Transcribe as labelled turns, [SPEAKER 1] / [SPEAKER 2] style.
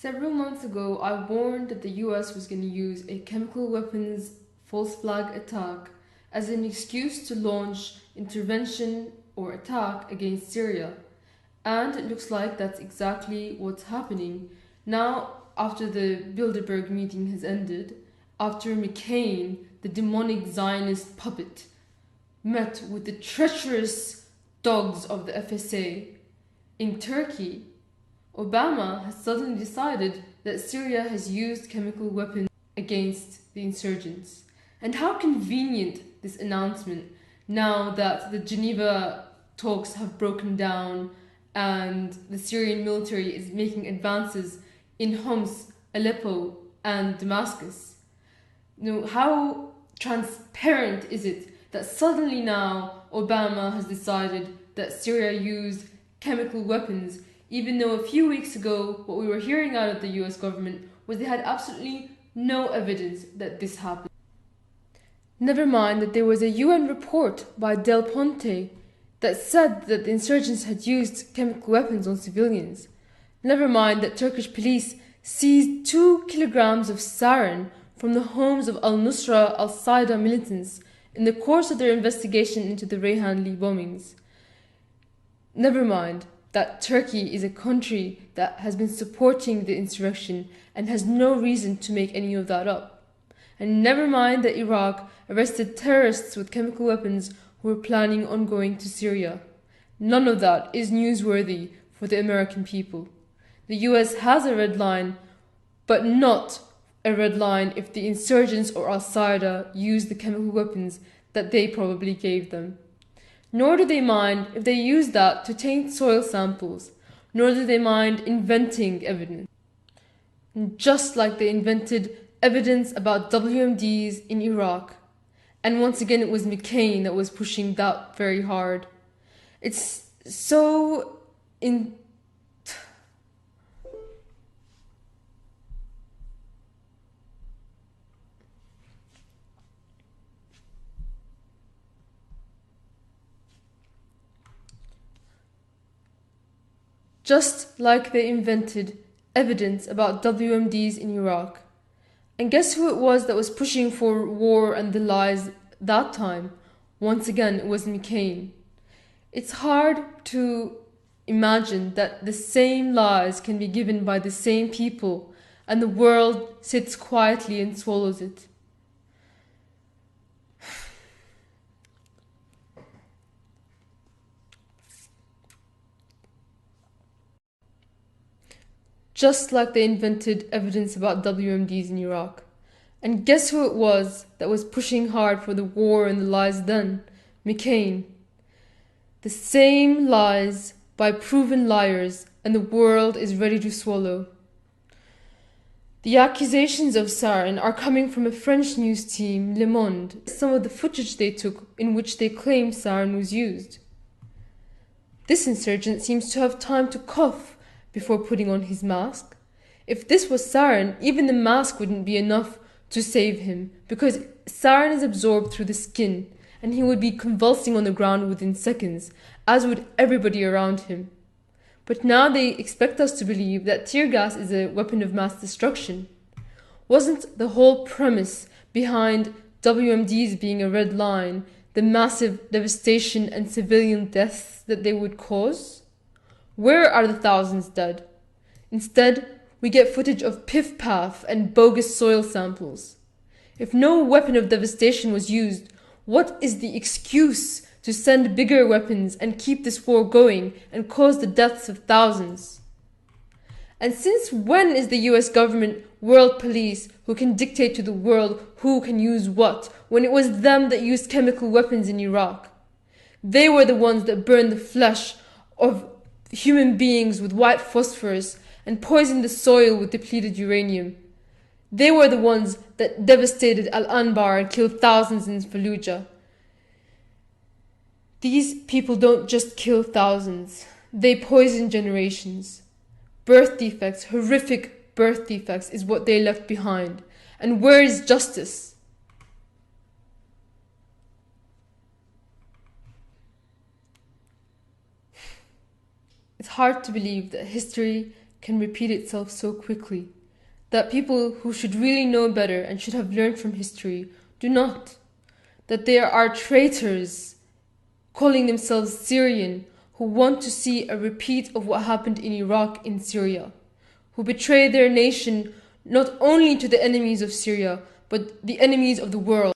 [SPEAKER 1] Several months ago, I warned that the US was going to use a chemical weapons false flag attack as an excuse to launch intervention or attack against Syria. And it looks like that's exactly what's happening. Now, after the Bilderberg meeting has ended, after McCain, the demonic Zionist puppet, met with the treacherous dogs of the FSA in Turkey, Obama has suddenly decided that Syria has used chemical weapons against the insurgents. And how convenient this announcement, now that the Geneva talks have broken down and the Syrian military is making advances in Homs, Aleppo, and Damascus. How transparent is it that suddenly now Obama has decided that Syria used chemical weapons, even though a few weeks ago what we were hearing out of the US government was they had absolutely no evidence that this happened. Never mind that there was a UN report by Del Ponte that said that the insurgents had used chemical weapons on civilians. Never mind that Turkish police seized 2 kilograms of sarin from the homes of al-Nusra al-Qaeda militants in the course of their investigation into the Reyhanli bombings. Never mind that Turkey is a country that has been supporting the insurrection and has no reason to make any of that up. And never mind that Iraq arrested terrorists with chemical weapons who were planning on going to Syria. None of that is newsworthy for the American people. The US has a red line, but not a red line if the insurgents or al-Qaeda use the chemical weapons that they probably gave them. Nor do they mind if they use that to taint soil samples, nor do they mind inventing evidence. And just like they invented evidence about WMDs in Iraq, and once again it was McCain that was pushing that very hard. It's so just like they invented evidence about WMDs in Iraq. And guess who it was that was pushing for war and the lies that time? Once again, it was McCain. It's hard to imagine that the same lies can be given by the same people and the world sits quietly and swallows it. Just like they invented evidence about WMDs in Iraq. And guess who it was that was pushing hard for the war and the lies then? McCain. The same lies by proven liars, and the world is ready to swallow. The accusations of sarin are coming from a French news team, Le Monde, some of the footage they took in which they claimed sarin was used. This insurgent seems to have time to cough before putting on his mask. If this was sarin, even the mask wouldn't be enough to save him, because sarin is absorbed through the skin, and he would be convulsing on the ground within seconds, as would everybody around him. But now they expect us to believe that tear gas is a weapon of mass destruction. Wasn't the whole premise behind WMDs being a red line the massive devastation and civilian deaths that they would cause? Where are the thousands dead? Instead, we get footage of piff-paff and bogus soil samples. If no weapon of devastation was used, what is the excuse to send bigger weapons and keep this war going and cause the deaths of thousands? And since when is the US government world police who can dictate to the world who can use what, when it was them that used chemical weapons in Iraq? They were the ones that burned the flesh of human beings with white phosphorus and poisoned the soil with depleted uranium. They were the ones that devastated Al-Anbar and killed thousands in Fallujah. These people don't just kill thousands, they poison generations. Birth defects, horrific birth defects, is what they left behind. And where is justice? It's hard to believe that history can repeat itself so quickly, that people who should really know better and should have learned from history do not, that there are traitors calling themselves Syrian who want to see a repeat of what happened in Iraq in Syria, who betray their nation not only to the enemies of Syria, but the enemies of the world.